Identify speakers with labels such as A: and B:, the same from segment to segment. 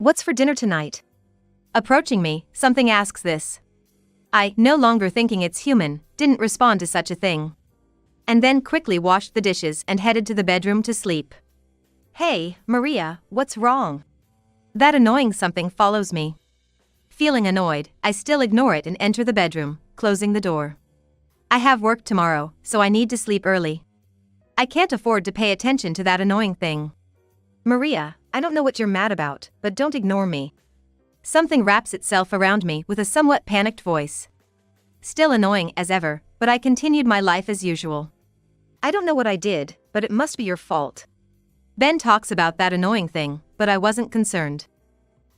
A: What's for dinner tonight? Approaching me, something asks this. I, no longer thinking it's human, didn't respond to such a thing. And then quickly washed the dishes and headed to the bedroom to sleep. Hey, Maria, what's wrong? That annoying something follows me. Feeling annoyed, I still ignore it and enter the bedroom, closing the door. I have work tomorrow, so I need to sleep early. I can't afford to pay attention to that annoying thing. Maria, I don't know what you're mad about, but don't ignore me. Something wraps itself around me with a somewhat panicked voice. Still annoying as ever, but I continued my life as usual. I don't know what I did, but it must be your fault. Ben talks about that annoying thing, but I wasn't concerned.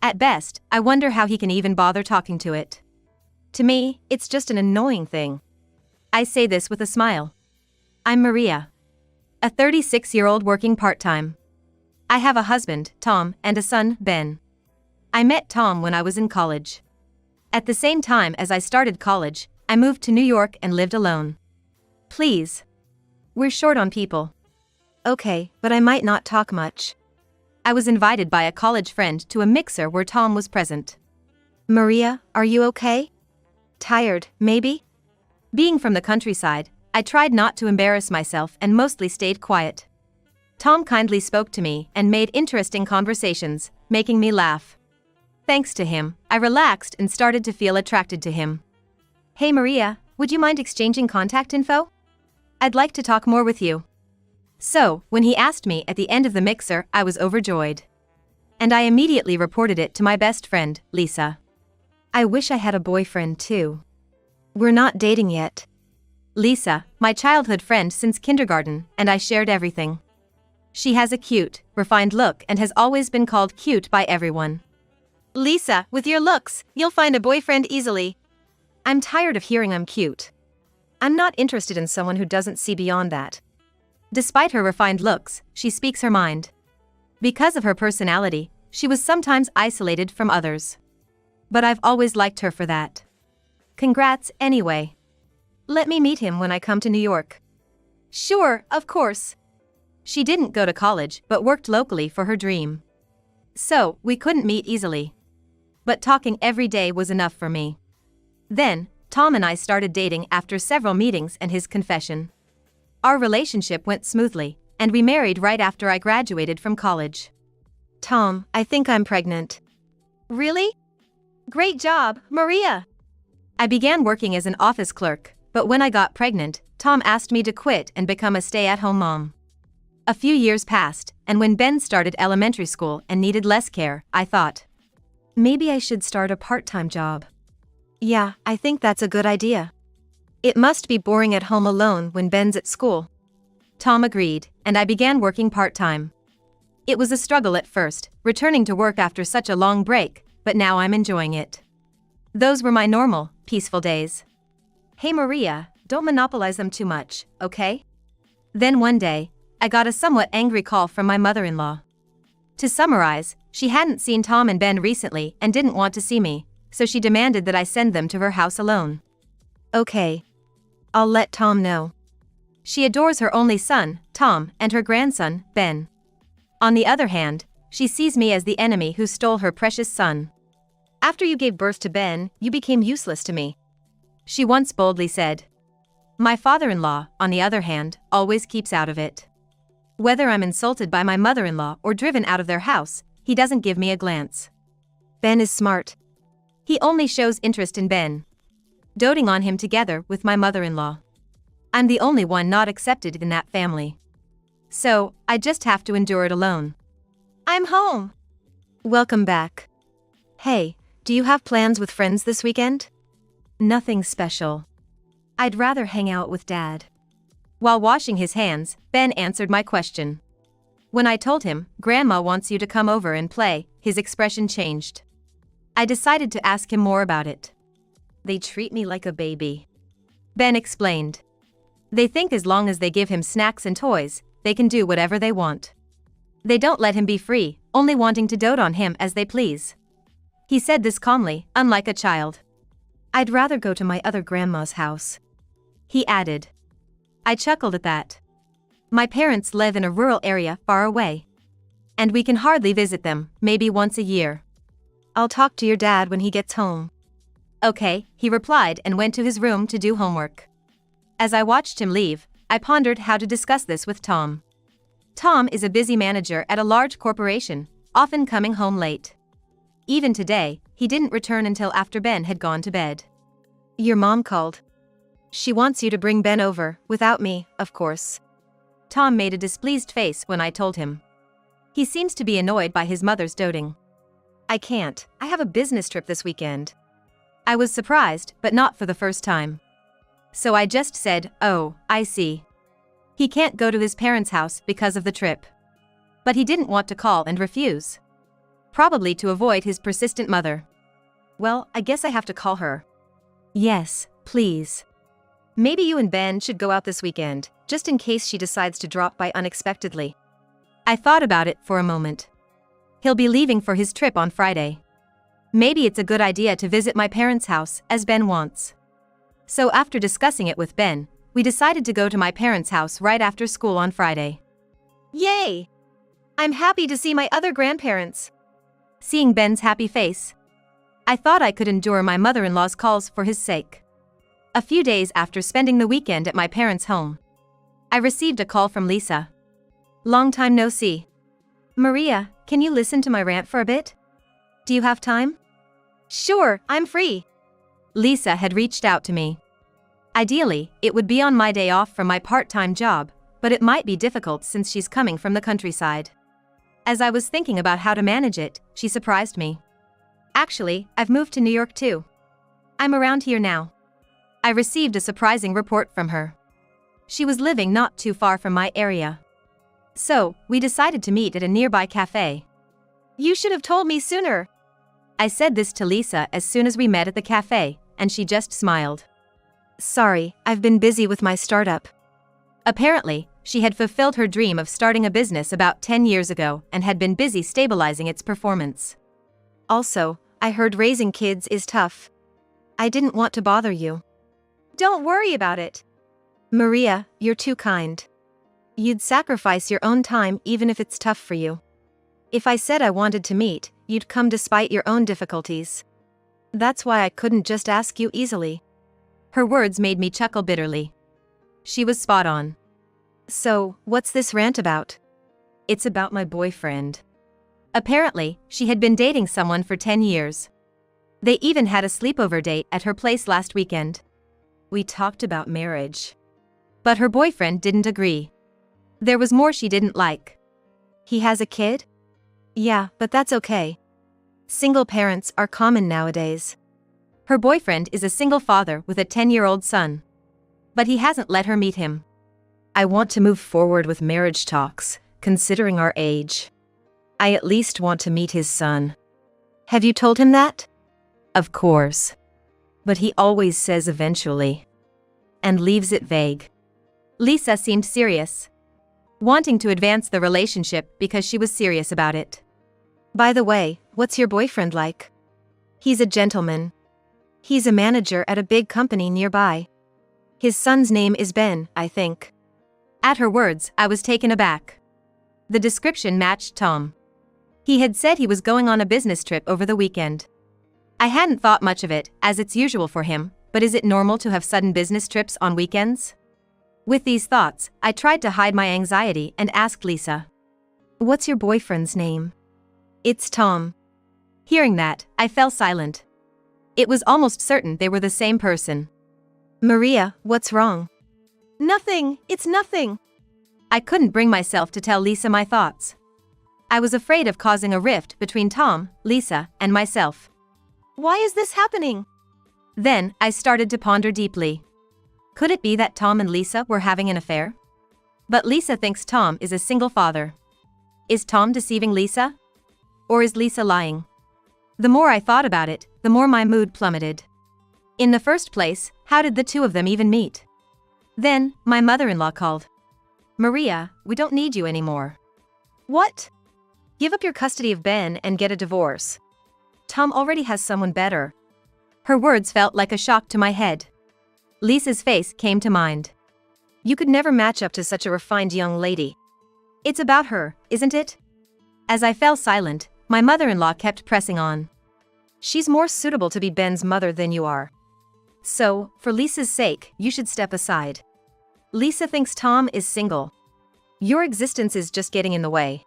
A: At best, I wonder how he can even bother talking to it. To me, it's just an annoying thing. I say this with a smile. I'm Maria. A 36-year-old working part-time. I have a husband, Tom, and a son, Ben. I met Tom when I was in college. At the same time as I started college, I moved to New York and lived alone. Please. We're short on people. Okay, but I might not talk much. I was invited by a college friend to a mixer where Tom was present. Maria, are you okay? Tired, maybe? Being from the countryside, I tried not to embarrass myself and mostly stayed quiet. Tom kindly spoke to me and made interesting conversations, making me laugh. Thanks to him, I relaxed and started to feel attracted to him. Hey Maria, would you mind exchanging contact info? I'd like to talk more with you. So, when he asked me at the end of the mixer, I was overjoyed. And I immediately reported it to my best friend, Lisa. I wish I had a boyfriend too. We're not dating yet. Lisa, my childhood friend since kindergarten, and I shared everything. She has a cute, refined look and has always been called cute by everyone. Lisa, with your looks, you'll find a boyfriend easily. I'm tired of hearing I'm cute. I'm not interested in someone who doesn't see beyond that. Despite her refined looks, she speaks her mind. Because of her personality, she was sometimes isolated from others. But I've always liked her for that. Congrats, anyway. Let me meet him when I come to New York. Sure, of course. She didn't go to college but worked locally for her dream. So, we couldn't meet easily. But talking every day was enough for me. Then, Tom and I started dating after several meetings and his confession. Our relationship went smoothly, and we married right after I graduated from college. Tom, I think I'm pregnant. Really? Great job, Maria! I began working as an office clerk, but when I got pregnant, Tom asked me to quit and become a stay-at-home mom. A few years passed, and when Ben started elementary school and needed less care, I thought, maybe I should start a part-time job. Yeah, I think that's a good idea. It must be boring at home alone when Ben's at school. Tom agreed, and I began working part-time. It was a struggle at first, returning to work after such a long break, but now I'm enjoying it. Those were my normal, peaceful days. Hey Maria, don't monopolize them too much, okay? Then one day, I got a somewhat angry call from my mother-in-law. To summarize, she hadn't seen Tom and Ben recently and didn't want to see me, so she demanded that I send them to her house alone. Okay. I'll let Tom know. She adores her only son, Tom, and her grandson, Ben. On the other hand, she sees me as the enemy who stole her precious son. After you gave birth to Ben, you became useless to me. She once boldly said. My father-in-law, on the other hand, always keeps out of it. Whether I'm insulted by my mother-in-law or driven out of their house, he doesn't give me a glance. Ben is smart. He only shows interest in Ben. Doting on him together with my mother-in-law. I'm the only one not accepted in that family. So, I just have to endure it alone. I'm home. Welcome back. Hey, do you have plans with friends this weekend? Nothing special. I'd rather hang out with Dad. While washing his hands, Ben answered my question. When I told him, Grandma wants you to come over and play, his expression changed. I decided to ask him more about it. They treat me like a baby. Ben explained. They think as long as they give him snacks and toys, they can do whatever they want. They don't let him be free, only wanting to dote on him as they please. He said this calmly, unlike a child. I'd rather go to my other grandma's house. He added. I chuckled at that. My parents live in a rural area far away. And we can hardly visit them, maybe once a year. I'll talk to your dad when he gets home. Okay, he replied and went to his room to do homework. As I watched him leave, I pondered how to discuss this with Tom. Tom is a busy manager at a large corporation, often coming home late. Even today, he didn't return until after Ben had gone to bed. Your mom called. She wants you to bring Ben over, without me, of course. Tom made a displeased face when I told him. He seems to be annoyed by his mother's doting. I can't, I have a business trip this weekend. I was surprised, but not for the first time. So I just said, oh, I see. He can't go to his parents' house because of the trip. But he didn't want to call and refuse. Probably to avoid his persistent mother. Well, I guess I have to call her. Yes, please. Maybe you and Ben should go out this weekend, just in case she decides to drop by unexpectedly. I thought about it for a moment. He'll be leaving for his trip on Friday. Maybe it's a good idea to visit my parents' house, as Ben wants. So after discussing it with Ben, we decided to go to my parents' house right after school on Friday. Yay! I'm happy to see my other grandparents. Seeing Ben's happy face, I thought I could endure my mother-in-law's calls for his sake. A few days after spending the weekend at my parents' home, I received a call from Lisa. Long time no see. Maria, can you listen to my rant for a bit? Do you have time? Sure, I'm free. Lisa had reached out to me. Ideally, it would be on my day off from my part-time job, but it might be difficult since she's coming from the countryside. As I was thinking about how to manage it, she surprised me. Actually, I've moved to New York too. I'm around here now. I received a surprising report from her. She was living not too far from my area. So, we decided to meet at a nearby cafe. You should have told me sooner. I said this to Lisa as soon as we met at the cafe, and she just smiled. Sorry, I've been busy with my startup. Apparently, she had fulfilled her dream of starting a business about 10 years ago and had been busy stabilizing its performance. Also, I heard raising kids is tough. I didn't want to bother you. Don't worry about it. Maria, you're too kind. You'd sacrifice your own time even if it's tough for you. If I said I wanted to meet, you'd come despite your own difficulties. That's why I couldn't just ask you easily. Her words made me chuckle bitterly. She was spot on. So, what's this rant about? It's about my boyfriend. Apparently, she had been dating someone for 10 years. They even had a sleepover date at her place last weekend. We talked about marriage. But her boyfriend didn't agree. There was more she didn't like. He has a kid? Yeah, but that's okay. Single parents are common nowadays. Her boyfriend is a single father with a 10-year-old son. But he hasn't let her meet him. I want to move forward with marriage talks, considering our age. I at least want to meet his son. Have you told him that? Of course. But he always says eventually. And leaves it vague. Lisa seemed serious. Wanting to advance the relationship because she was serious about it. By the way, what's your boyfriend like? He's a gentleman. He's a manager at a big company nearby. His son's name is Ben, I think. At her words, I was taken aback. The description matched Tom. He had said he was going on a business trip over the weekend. I hadn't thought much of it, as it's usual for him, but is it normal to have sudden business trips on weekends? With these thoughts, I tried to hide my anxiety and asked Lisa. What's your boyfriend's name? It's Tom. Hearing that, I fell silent. It was almost certain they were the same person. Maria, what's wrong? Nothing, it's nothing. I couldn't bring myself to tell Lisa my thoughts. I was afraid of causing a rift between Tom, Lisa, and myself. Why is this happening? Then, I started to ponder deeply. Could it be that Tom and Lisa were having an affair? But Lisa thinks Tom is a single father. Is Tom deceiving Lisa? Or is Lisa lying? The more I thought about it, the more my mood plummeted. In the first place, how did the two of them even meet? Then, my mother-in-law called. Maria, we don't need you anymore. What? Give up your custody of Ben and get a divorce. Tom already has someone better. Her words felt like a shock to my head. Lisa's face came to mind. You could never match up to such a refined young lady. It's about her, isn't it? As I fell silent, my mother-in-law kept pressing on. She's more suitable to be Ben's mother than you are. So, for Lisa's sake, you should step aside. Lisa thinks Tom is single. Your existence is just getting in the way.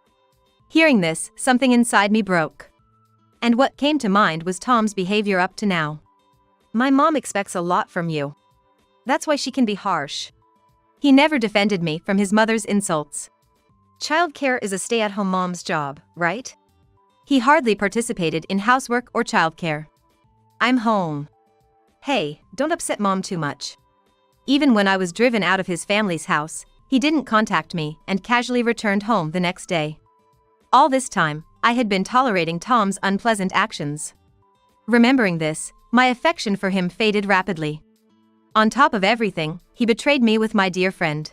A: Hearing this, something inside me broke. And what came to mind was Tom's behavior up to now. My mom expects a lot from you. That's why she can be harsh. He never defended me from his mother's insults. Childcare is a stay-at-home mom's job, right? He hardly participated in housework or childcare. I'm home. Hey, don't upset Mom too much. Even when I was driven out of his family's house, he didn't contact me and casually returned home the next day. All this time, I had been tolerating Tom's unpleasant actions. Remembering this, my affection for him faded rapidly. On top of everything, he betrayed me with my dear friend.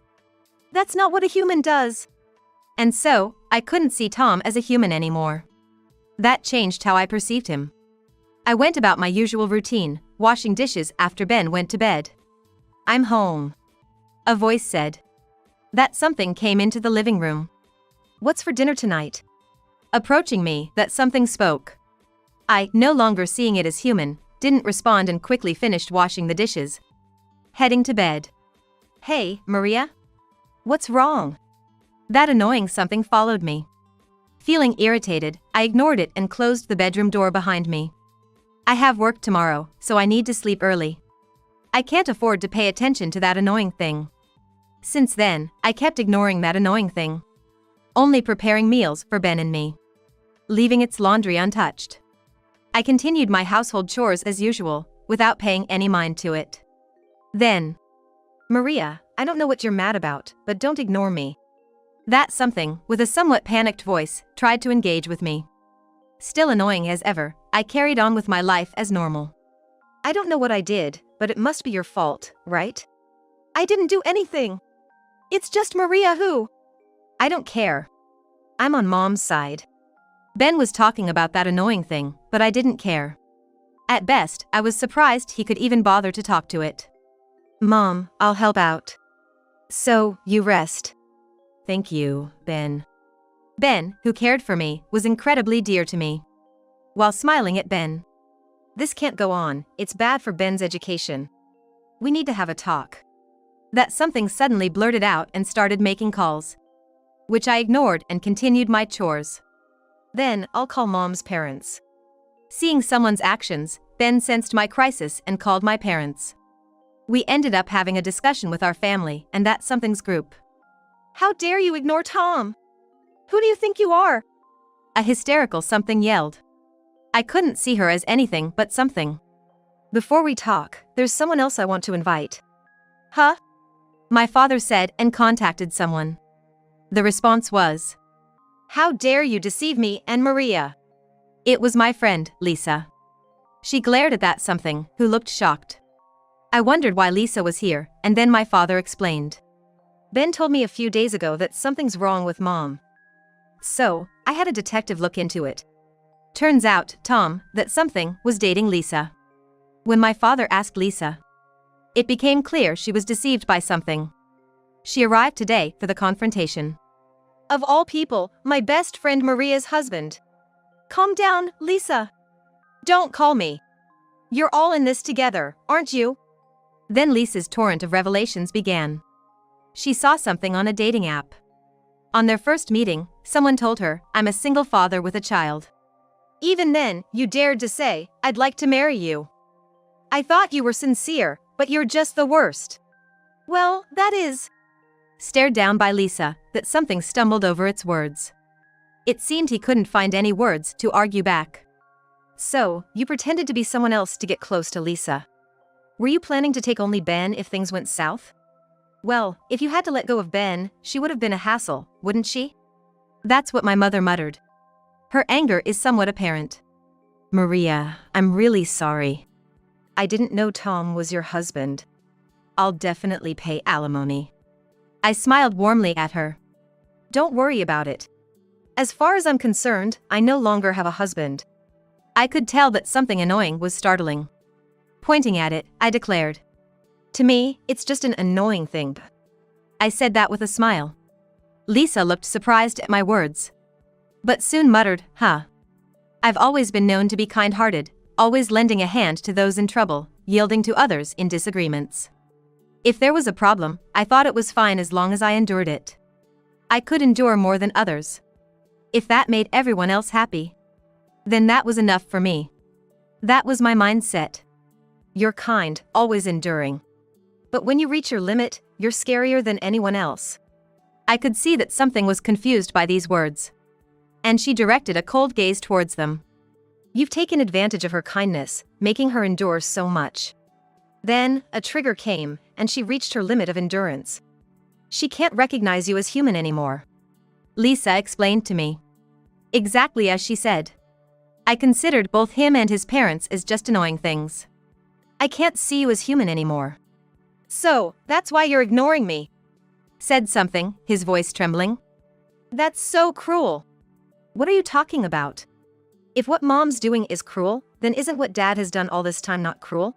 A: That's not what a human does. And so, I couldn't see Tom as a human anymore. That changed how I perceived him. I went about my usual routine, washing dishes after Ben went to bed. I'm home. A voice said. That something came into the living room. What's for dinner tonight? Approaching me, that something spoke. I, no longer seeing it as human, didn't respond and quickly finished washing the dishes. Heading to bed. Hey, Maria? What's wrong? That annoying something followed me. Feeling irritated, I ignored it and closed the bedroom door behind me. I have work tomorrow, so I need to sleep early. I can't afford to pay attention to that annoying thing. Since then, I kept ignoring that annoying thing. Only preparing meals for Ben and me. Leaving its laundry untouched. I continued my household chores as usual, without paying any mind to it. Then, Maria, I don't know what you're mad about, but don't ignore me. That something, with a somewhat panicked voice, tried to engage with me. Still annoying as ever, I carried on with my life as normal. I don't know what I did, but it must be your fault, right? I didn't do anything. It's just Maria who. I don't care. I'm on Mom's side. Ben was talking about that annoying thing, but I didn't care. At best, I was surprised he could even bother to talk to it. Mom, I'll help out. So, you rest. Thank you, Ben. Ben, who cared for me, was incredibly dear to me. While smiling at Ben. This can't go on, it's bad for Ben's education. We need to have a talk. That something suddenly blurted out and started making calls. Which I ignored and continued my chores. Then, I'll call Mom's parents. Seeing someone's actions, Ben sensed my crisis and called my parents. We ended up having a discussion with our family and that something's group. How dare you ignore Tom? Who do you think you are? A hysterical something yelled. I couldn't see her as anything but something. Before we talk, there's someone else I want to invite. Huh? My father said and contacted someone. The response was, how dare you deceive me and Maria? It was my friend, Lisa. She glared at that something, who looked shocked. I wondered why Lisa was here, and then my father explained. Ben told me a few days ago that something's wrong with Mom. So, I had a detective look into it. Turns out, Tom, that something was dating Lisa. When my father asked Lisa, it became clear she was deceived by something. She arrived today for the confrontation. Of all people, my best friend Maria's husband. Calm down, Lisa. Don't call me. You're all in this together, aren't you? Then Lisa's torrent of revelations began. She saw something on a dating app. On their first meeting, someone told her, I'm a single father with a child. Even then, you dared to say, I'd like to marry you. I thought you were sincere, but you're just the worst. Well, that is. Stared down by Lisa, that something stumbled over its words. It seemed he couldn't find any words to argue back. So, you pretended to be someone else to get close to Lisa. Were you planning to take only Ben if things went south? Well, if you had to let go of Ben, she would have been a hassle, wouldn't she? That's what my mother muttered. Her anger is somewhat apparent. Maria, I'm really sorry. I didn't know Tom was your husband. I'll definitely pay alimony. I smiled warmly at her. Don't worry about it. As far as I'm concerned, I no longer have a husband. I could tell that something annoying was startling. Pointing at it, I declared. To me, it's just an annoying thing. I said that with a smile. Lisa looked surprised at my words. But soon muttered, huh. I've always been known to be kind-hearted, always lending a hand to those in trouble, yielding to others in disagreements. If there was a problem, I thought it was fine as long as I endured it. I could endure more than others. If that made everyone else happy, then that was enough for me. That was my mindset. You're kind, always enduring. But when you reach your limit, you're scarier than anyone else. I could see that something was confused by these words. And she directed a cold gaze towards them. You've taken advantage of her kindness, making her endure so much. Then, a trigger came, and she reached her limit of endurance. She can't recognize you as human anymore. Lisa explained to me. Exactly as she said. I considered both him and his parents as just annoying things. I can't see you as human anymore. So, that's why you're ignoring me. Said something, his voice trembling. That's so cruel. What are you talking about? If what mom's doing is cruel, then isn't what dad has done all this time not cruel?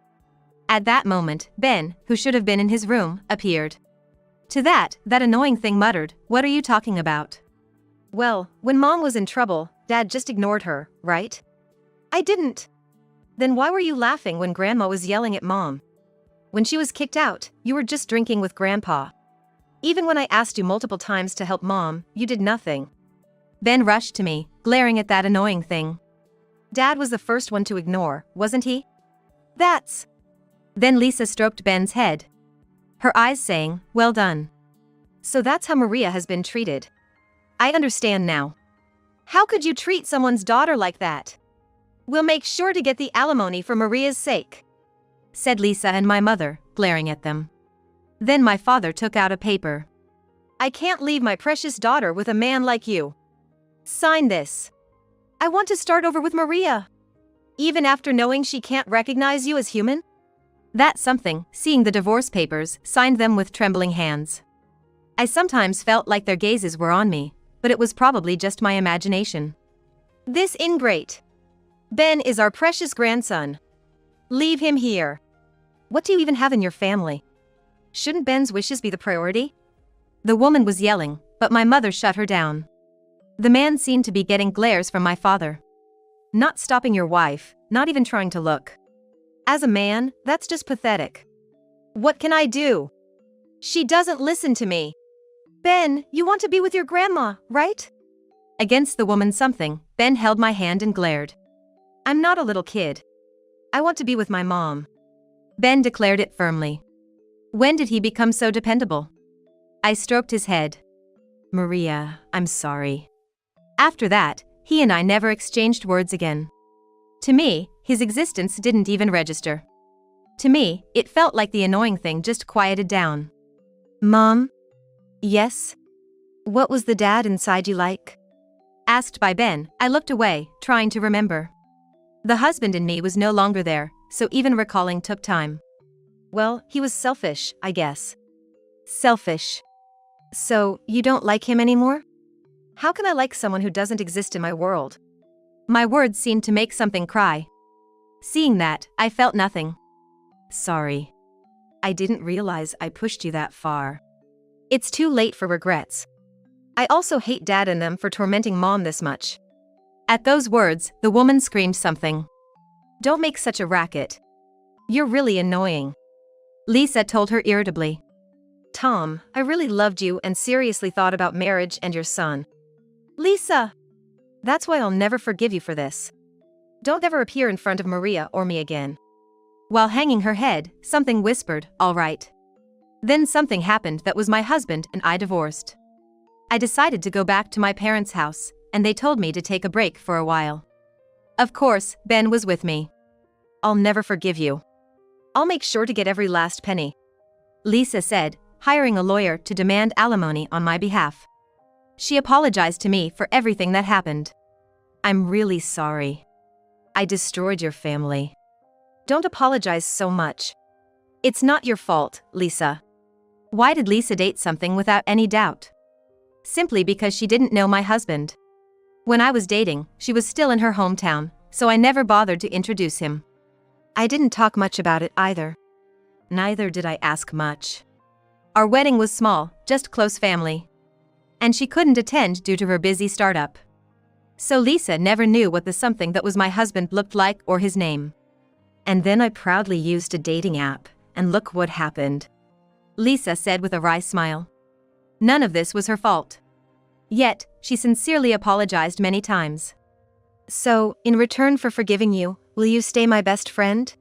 A: At that moment, Ben, who should have been in his room, appeared. To that annoying thing muttered, what are you talking about? Well, when mom was in trouble, dad just ignored her, right? I didn't. Then why were you laughing when grandma was yelling at mom? When she was kicked out, you were just drinking with grandpa. Even when I asked you multiple times to help mom, you did nothing. Ben rushed to me, glaring at that annoying thing. Dad was the first one to ignore, wasn't he? That's... Then Lisa stroked Ben's head. Her eyes saying, well done. So that's how Maria has been treated. I understand now. How could you treat someone's daughter like that? We'll make sure to get the alimony for Maria's sake, said Lisa and my mother, glaring at them. Then my father took out a paper. I can't leave my precious daughter with a man like you. Sign this. I want to start over with Maria. Even after knowing she can't recognize you as human? That's something, seeing the divorce papers, signed them with trembling hands. I sometimes felt like their gazes were on me, but it was probably just my imagination. This ingrate. Ben is our precious grandson. Leave him here. What do you even have in your family? Shouldn't Ben's wishes be the priority? The woman was yelling, but my mother shut her down. The man seemed to be getting glares from my father. Not stopping your wife, not even trying to look. As a man, that's just pathetic. What can I do? She doesn't listen to me. Ben, you want to be with your grandma, right? Against the woman something, Ben held my hand and glared. I'm not a little kid. I want to be with my mom. Ben declared it firmly. When did he become so dependable? I stroked his head. Maria, I'm sorry. After that, he and I never exchanged words again. To me, his existence didn't even register. To me, it felt like the annoying thing just quieted down. Mom? Yes? What was the dad inside you like? Asked by Ben, I looked away, trying to remember. The husband in me was no longer there, so even recalling took time. Well, he was selfish, I guess. Selfish. So, you don't like him anymore? How can I like someone who doesn't exist in my world? My words seemed to make something cry. Seeing that, I felt nothing. Sorry. I didn't realize I pushed you that far. It's too late for regrets. I also hate Dad and them for tormenting Mom this much. At those words, the woman screamed something. Don't make such a racket. You're really annoying. Lisa told her irritably. Tom, I really loved you and seriously thought about marriage and your son. Lisa! That's why I'll never forgive you for this. Don't ever appear in front of Maria or me again. While hanging her head, something whispered, all right. Then something happened that was my husband and I divorced. I decided to go back to my parents' house, and they told me to take a break for a while. Of course, Ben was with me. I'll never forgive you. I'll make sure to get every last penny. Lisa said, hiring a lawyer to demand alimony on my behalf. She apologized to me for everything that happened. I'm really sorry. I destroyed your family. Don't apologize so much. It's not your fault, Lisa. Why did Lisa date something without any doubt? Simply because she didn't know my husband. When I was dating, she was still in her hometown, so I never bothered to introduce him. I didn't talk much about it either. Neither did I ask much. Our wedding was small, just close family. And she couldn't attend due to her busy startup. So Lisa never knew what the something that was my husband looked like or his name. And then I proudly used a dating app, and look what happened. Lisa said with a wry smile. None of this was her fault. Yet, she sincerely apologized many times. So, in return for forgiving you, will you stay my best friend?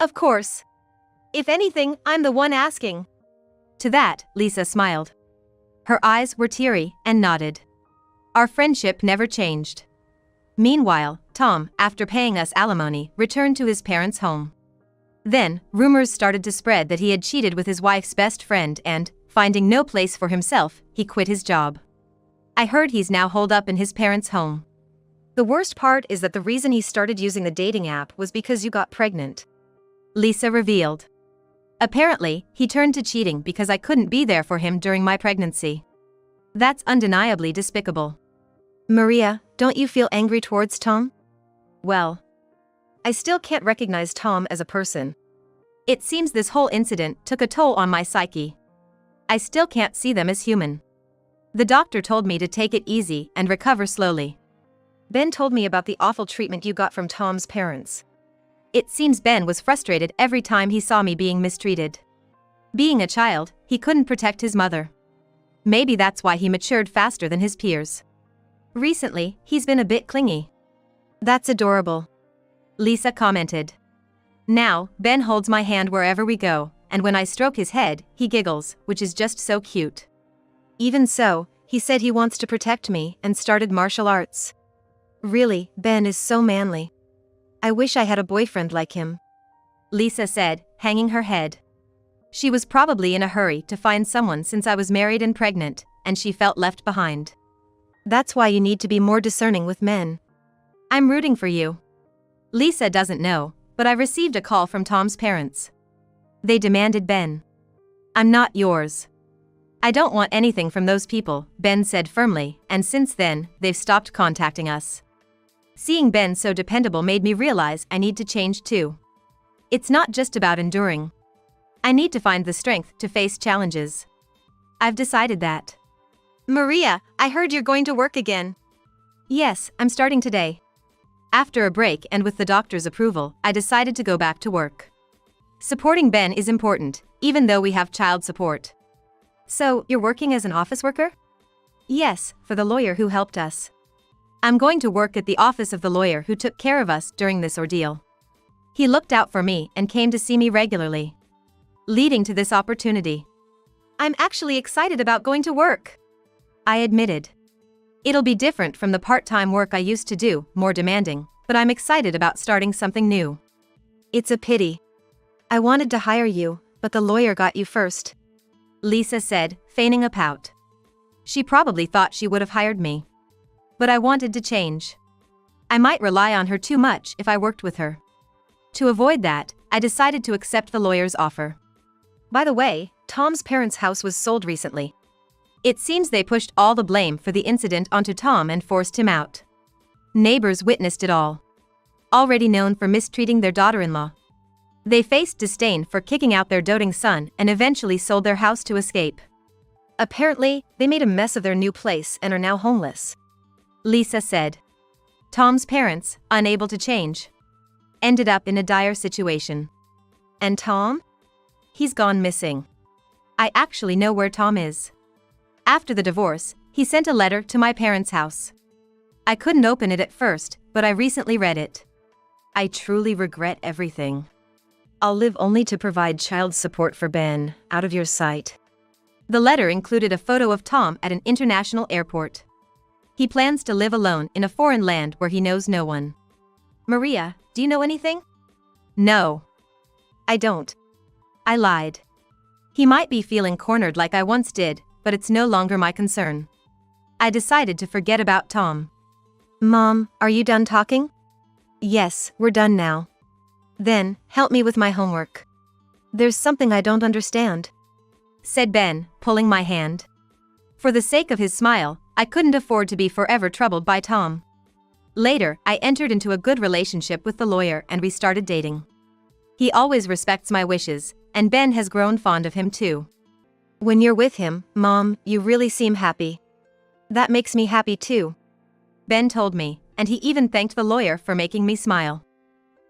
A: Of course. If anything, I'm the one asking. To that, Lisa smiled. Her eyes were teary and nodded. Our friendship never changed. Meanwhile, Tom, after paying us alimony, returned to his parents' home. Then, rumors started to spread that he had cheated with his wife's best friend and, finding no place for himself, he quit his job. I heard he's now holed up in his parents' home. The worst part is that the reason he started using the dating app was because you got pregnant. Lisa revealed. Apparently, he turned to cheating because I couldn't be there for him during my pregnancy. That's undeniably despicable. Maria, don't you feel angry towards Tom? Well, I still can't recognize Tom as a person. It seems this whole incident took a toll on my psyche. I still can't see them as human. The doctor told me to take it easy and recover slowly. Ben told me about the awful treatment you got from Tom's parents. It seems Ben was frustrated every time he saw me being mistreated. Being a child, he couldn't protect his mother. Maybe that's why he matured faster than his peers. Recently, he's been a bit clingy. That's adorable. Lisa commented. Now, Ben holds my hand wherever we go, and when I stroke his head, he giggles, which is just so cute. Even so, he said he wants to protect me and started martial arts. Really, Ben is so manly. I wish I had a boyfriend like him. Lisa said, hanging her head. She was probably in a hurry to find someone since I was married and pregnant, and she felt left behind. That's why you need to be more discerning with men. I'm rooting for you. Lisa doesn't know, but I received a call from Tom's parents. They demanded Ben. I'm not yours. I don't want anything from those people, Ben said firmly, and since then, they've stopped contacting us. Seeing Ben so dependable made me realize I need to change too. It's not just about enduring. I need to find the strength to face challenges. I've decided that. Maria, I heard you're going to work again. Yes, I'm starting today. After a break and with the doctor's approval, I decided to go back to work. Supporting Ben is important, even though we have child support. So, you're working as an office worker? Yes, for the lawyer who helped us. I'm going to work at the office of the lawyer who took care of us during this ordeal. He looked out for me and came to see me regularly, leading to this opportunity. I'm actually excited about going to work, I admitted. It'll be different from the part-time work I used to do, more demanding, but I'm excited about starting something new. It's a pity. I wanted to hire you, but the lawyer got you first, Lisa said, feigning a pout. She probably thought she would have hired me. But I wanted to change. I might rely on her too much if I worked with her. To avoid that, I decided to accept the lawyer's offer. By the way, Tom's parents' house was sold recently. It seems they pushed all the blame for the incident onto Tom and forced him out. Neighbors witnessed it all. Already known for mistreating their daughter-in-law. They faced disdain for kicking out their doting son and eventually sold their house to escape. Apparently, they made a mess of their new place and are now homeless, Lisa said. Tom's parents, unable to change, ended up in a dire situation. And Tom? He's gone missing. I actually know where Tom is. After the divorce, he sent a letter to my parents' house. I couldn't open it at first, but I recently read it. I truly regret everything. I'll live only to provide child support for Ben, out of your sight. The letter included a photo of Tom at an international airport. He plans to live alone in a foreign land where he knows no one. Maria, do you know anything? No. I don't. I lied. He might be feeling cornered like I once did, but it's no longer my concern. I decided to forget about Tom. Mom, are you done talking? Yes, we're done now. Then, help me with my homework. There's something I don't understand, said Ben, pulling my hand. For the sake of his smile, I couldn't afford to be forever troubled by Tom. Later, I entered into a good relationship with the lawyer and we started dating. He always respects my wishes, and Ben has grown fond of him too. When you're with him, Mom, you really seem happy. That makes me happy too. Ben told me, and he even thanked the lawyer for making me smile.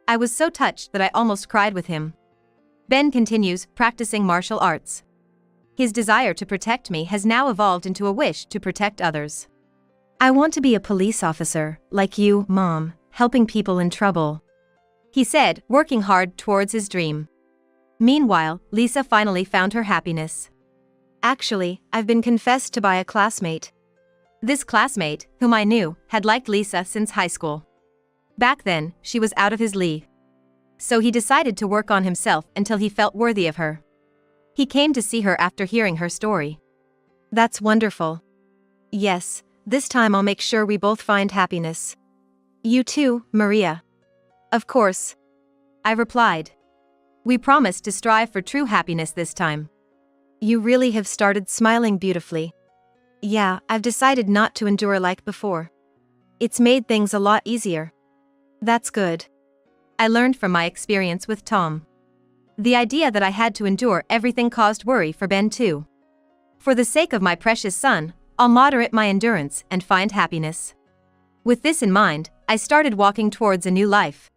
A: I was so touched that I almost cried with him. Ben continues practicing martial arts. His desire to protect me has now evolved into a wish to protect others. I want to be a police officer, like you, Mom, helping people in trouble, he said, working hard towards his dream. Meanwhile, Lisa finally found her happiness. Actually, I've been confessed to by a classmate. This classmate, whom I knew, had liked Lisa since high school. Back then, she was out of his league. So he decided to work on himself until he felt worthy of her. He came to see her after hearing her story. That's wonderful. Yes, this time I'll make sure we both find happiness. You too, Maria. Of course, I replied. We promised to strive for true happiness this time. You really have started smiling beautifully. Yeah, I've decided not to endure like before. It's made things a lot easier. That's good. I learned from my experience with Tom. The idea that I had to endure everything caused worry for Ben too. For the sake of my precious son, I'll moderate my endurance and find happiness. With this in mind, I started walking towards a new life.